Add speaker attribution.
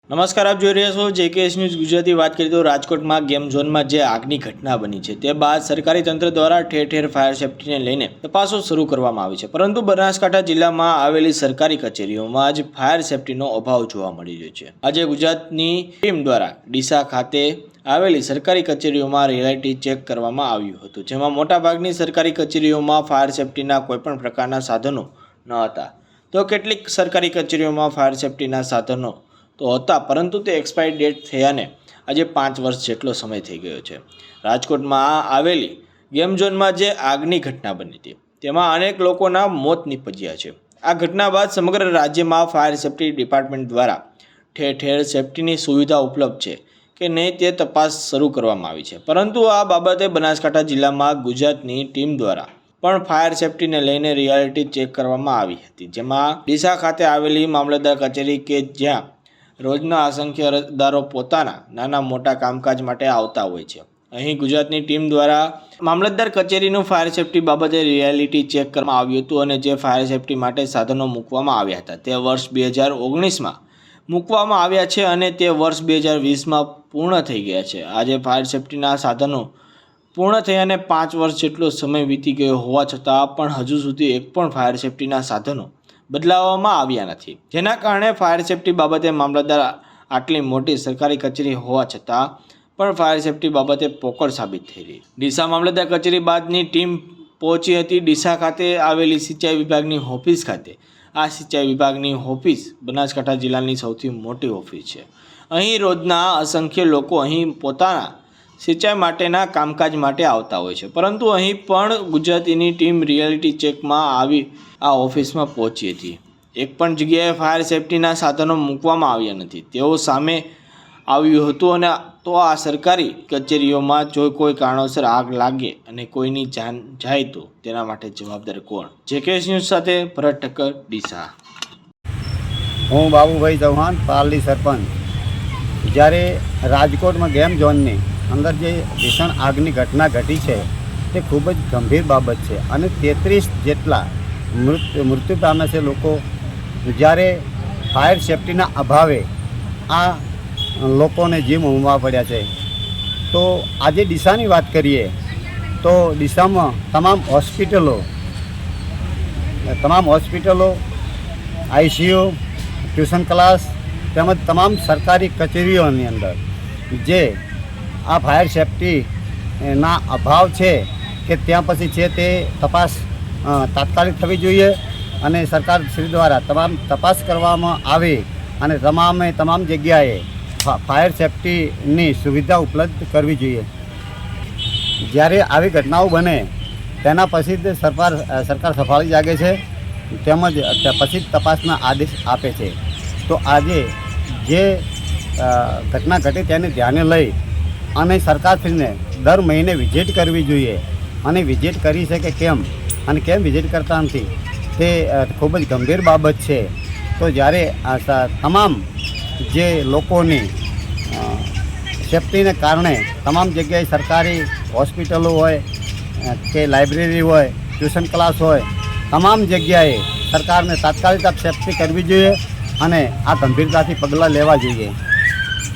Speaker 1: નમસ્કાર, આપ જોઈ રહ્યા છો જેકેએસ ન્યૂઝ ગુજરાતી। વાત કરીએ તો રાજકોટમાં ગેમ ઝોનમાં જે આગની ઘટના બની છે તે બાદ સરકારી તંત્ર દ્વારા ઠેર ઠેર ફાયર સેફટીને લઈને તપાસો શરૂ કરવામાં આવી છે, પરંતુ બનાસકાંઠા જિલ્લામાં આવેલી સરકારી કચેરીઓમાં જ ફાયર સેફટીનો અભાવ જોવા મળી રહ્યો છે। આજે ગુજરાતની ટીમ દ્વારા ડીસા ખાતે આવેલી સરકારી કચેરીઓમાં રિયાલિટી ચેક કરવામાં આવ્યું હતું, જેમાં મોટાભાગની સરકારી કચેરીઓમાં ફાયર સેફટીના કોઈપણ પ્રકારના સાધનો ન હતા, તો કેટલીક સરકારી કચેરીઓમાં ફાયર સેફટીના સાધનો તો હતા, પરંતુ તે એક્સપાયરી ડેટ થયાને આજે 5 વર્ષ જેટલો સમય થઈ ગયો છે। રાજકોટમાં આવેલી ગેમ ઝોનમાં જે આગની ઘટના બની હતી તેમાં અનેક લોકોના મોત નીપજ્યા છે। આ ઘટના બાદ સમગ્ર રાજ્યમાં ફાયર સેફટી ડિપાર્ટમેન્ટ દ્વારા ઠેર ઠેર સેફટીની સુવિધા ઉપલબ્ધ છે કે નહીં તે તપાસ શરૂ કરવામાં આવી છે, પરંતુ આ બાબતે બનાસકાંઠા જિલ્લામાં ગુજરાતની ટીમ દ્વારા પણ ફાયર સેફટીને લઈને રિયાલિટી ચેક કરવામાં આવી હતી, જેમાં ડીસા ખાતે આવેલી મામલતદાર કચેરી કે જ્યાં રોજના અસંખ્ય અરજદારો પોતાના નાના મોટા કામકાજ માટે આવતા હોય છે। અહીં ગુજરાતની ટીમ દ્વારા મામલતદાર કચેરીનું ફાયર સેફટી બાબતે રિયાલિટી ચેક કરવામાં આવ્યું હતું અને જે ફાયર સેફટી માટે સાધનો મૂકવામાં આવ્યા હતા તે વર્ષ 2019માં મૂકવામાં આવ્યા છે અને તે વર્ષ 2020માં પૂર્ણ થઈ ગયા છે। આજે ફાયર સેફટીના સાધનો પૂર્ણ થયાને 5 વર્ષ જેટલો સમય વીતી ગયો હોવા છતાં પણ હજુ સુધી એક પણ ફાયર સેફટીના સાધનો બદલાવવામાં આવ્યા નથી, જેના કારણે ફાયર સેફટી બાબતે મામલતદાર આટલી મોટી સરકારી કચેરી હોવા છતાં પણ ફાયર સેફટી બાબતે પોકળ સાબિત થઈ રહી। ડીસા મામલતદાર કચેરી બાદની ટીમ પહોંચી હતી ડીસા ખાતે આવેલી સિંચાઈ વિભાગની ઓફિસ ખાતે। આ સિંચાઈ વિભાગની ઓફિસ બનાસકાંઠા જિલ્લાની સૌથી મોટી ઓફિસ છે। અહીં રોજના અસંખ્ય લોકો અહીં પોતાના સિંચાઈ માટેના કામકાજ માટે આવતા હોય છે, પરંતુ અહીં પણ ગુજરાતીની ટીમ રિયાલિટી ચેકમાં આવી આ ઓફિસમાં પહોંચી હતી। એક પણ જગ્યાએ ફાયર સેફટીના સાધનો મૂકવામાં આવ્યા નથી તેવું સામે આવ્યું હતું, અને તો આ સરકારી કચેરીઓમાં જો કોઈ કારણોસર આગ લાગે અને કોઈની જાન જાય તો તેના માટે જવાબદાર કોણ? જેકેએસ ન્યૂઝ સાથે ભરત ઠક્કર, ડીસા।
Speaker 2: હું બાબુભાઈ ચૌહાણ, પારલી સરપંચ। જ્યારે રાજકોટમાં ગેમ ઝોનની અંદર જે ભીષણ આગની ઘટના ઘટી છે તે ખૂબ જ ગંભીર બાબત છે અને 33 જેટલા મૃત્યુ પામ્યા છે લોકો। જ્યારે ફાયર સેફટીના અભાવે આ લોકોને જીવ ગુમાવવા પડ્યા છે। તો આજે ડીસાની વાત કરીએ તો ડીસામાં તમામ હોસ્પિટલો, આઈસીયુ, ટ્યુશન ક્લાસ તેમજ તમામ સરકારી કચેરીઓની અંદર જે આ ફાયર સેફટીના અભાવ છે કે ત્યાં પછી છે તે તપાસ તાત્કાલિક થવી જોઈએ અને સરકાર શ્રી દ્વારા તમામ તપાસ કરવામાં આવે અને તમામ જગ્યાએ ફાયર સેફટીની સુવિધા ઉપલબ્ધ કરવી જોઈએ। જ્યારે આવી ઘટનાઓ બને તેના પછી જ સરકાર સફાળી જાગે છે તેમજ પછી જ તપાસના આદેશ આપે છે। તો આજે જે ઘટના ઘટી તેને ધ્યાને લઈ અને સરકારશ્રીને દર મહિને વિઝિટ કરવી જોઈએ અને વિઝિટ કરી છે કે કેમ અને કેમ વિઝિટ કરતા નથી તે ખૂબ જ ગંભીર બાબત છે। તો જ્યારે તમામ જે લોકોની સેફટીને કારણે તમામ જગ્યાએ સરકારી હોસ્પિટલો હોય કે લાઇબ્રેરી હોય, ટ્યુશન ક્લાસ હોય, તમામ જગ્યાએ સરકારને તાત્કાલિક સેફટી કરવી જોઈએ અને આ ગંભીરતાથી પગલાં લેવા જોઈએ।